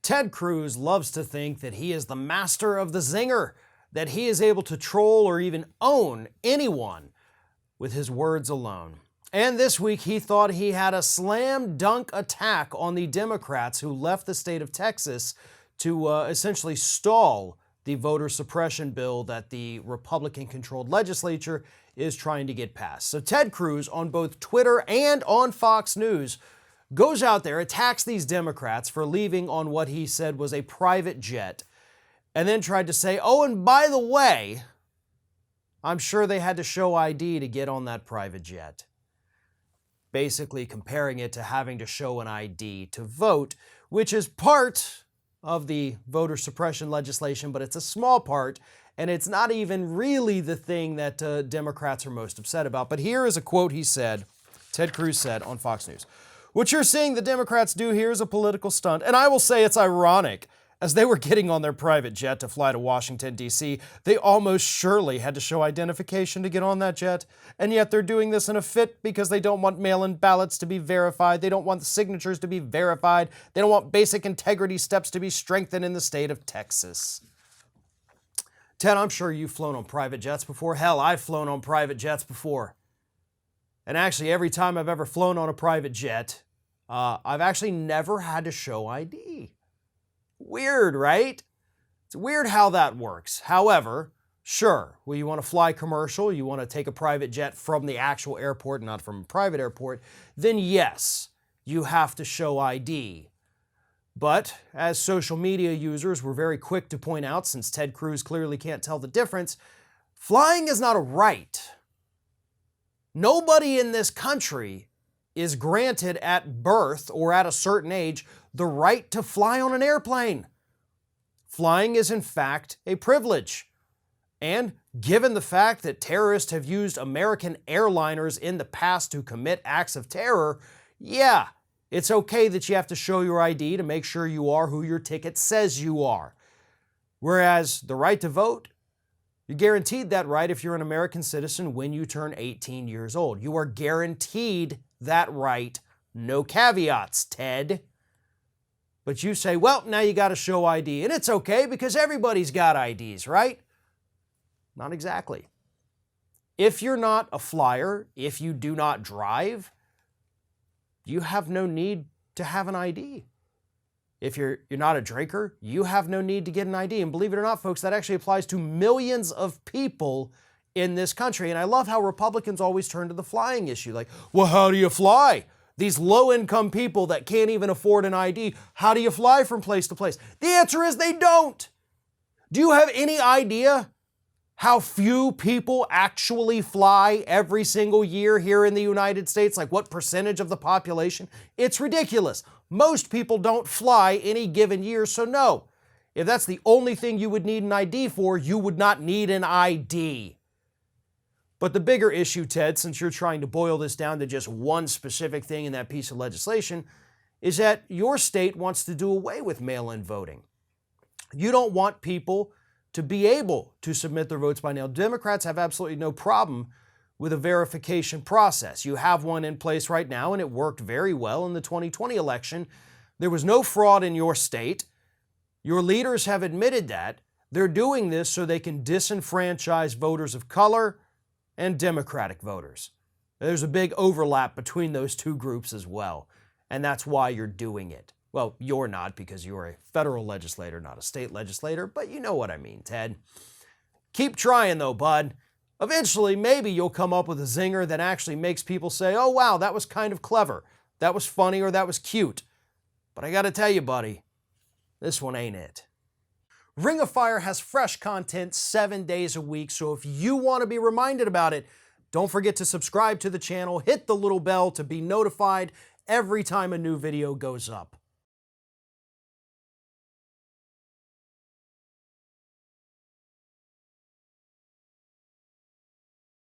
Ted Cruz loves to think that he is the master of the zinger, that he is able to troll or even own anyone with his words alone. And this week he thought he had a slam dunk attack on the Democrats who left the state of Texas to essentially stall the voter suppression bill that the Republican-controlled legislature is trying to get passed. So Ted Cruz, on both Twitter and on Fox News, goes out there, attacks these Democrats for leaving on what he said was a private jet, and then tried to say, oh, and by the way, I'm sure they had to show ID to get on that private jet. Basically comparing it to having to show an ID to vote, which is part of the voter suppression legislation, but it's a small part, and it's not even really the thing that Democrats are most upset about. But here is a quote he said, Ted Cruz said on Fox News. What you're seeing the Democrats do here is a political stunt, and I will say it's ironic. As they were getting on their private jet to fly to Washington, D.C., they almost surely had to show identification to get on that jet, and yet they're doing this in a fit because they don't want mail-in ballots to be verified, they don't want the signatures to be verified, they don't want basic integrity steps to be strengthened in the state of Texas. Ted, I'm sure you've flown on private jets before. Hell, I've flown on private jets before. And actually, every time I've ever flown on a private jet, I've actually never had to show ID. Weird, right? It's weird how that works. However, sure, well, you want to fly commercial, you want to take a private jet from the actual airport, not from a private airport, then yes, you have to show ID. But as social media users were very quick to point out, since Ted Cruz clearly can't tell the difference, flying is not a right. Nobody in this country is granted at birth or at a certain age the right to fly on an airplane. Flying is in fact a privilege. And given the fact that terrorists have used American airliners in the past to commit acts of terror, yeah, it's okay that you have to show your ID to make sure you are who your ticket says you are. Whereas the right to vote, you're guaranteed that right if you're an American citizen when you turn 18 years old. You are guaranteed that right. No caveats, Ted. But you say, well, now you got to show ID. And it's okay because everybody's got IDs, right? Not exactly. If you're not a flyer, if you do not drive, you have no need to have an ID. If you're not a drinker, you have no need to get an ID. And believe it or not, folks, that actually applies to millions of people in this country. And I love how Republicans always turn to the flying issue. Like, well, how do you fly? These low-income people that can't even afford an ID, how do you fly from place to place? The answer is they don't. Do you have any idea how few people actually fly every single year here in the United States? Like what percentage of the population? It's ridiculous. Most people don't fly any given year, so no. If that's the only thing you would need an ID for, you would not need an ID. But the bigger issue, Ted, since you're trying to boil this down to just one specific thing in that piece of legislation, is that your state wants to do away with mail-in voting. You don't want people to be able to submit their votes by mail. Democrats have absolutely no problem with a verification process. You have one in place right now, and it worked very well in the 2020 election. There was no fraud in your state. Your leaders have admitted that. They're doing this so they can disenfranchise voters of color and Democratic voters. There's a big overlap between those two groups as well, and that's why you're doing it. Well, you're not because you're a federal legislator, not a state legislator, but you know what I mean, Ted. Keep trying though, bud. Eventually, maybe you'll come up with a zinger that actually makes people say, oh wow, that was kind of clever, that was funny, or that was cute. But I gotta tell you, buddy, this one ain't it. Ring of Fire has fresh content 7 days a week, so if you want to be reminded about it, don't forget to subscribe to the channel, hit the little bell to be notified every time a new video goes up.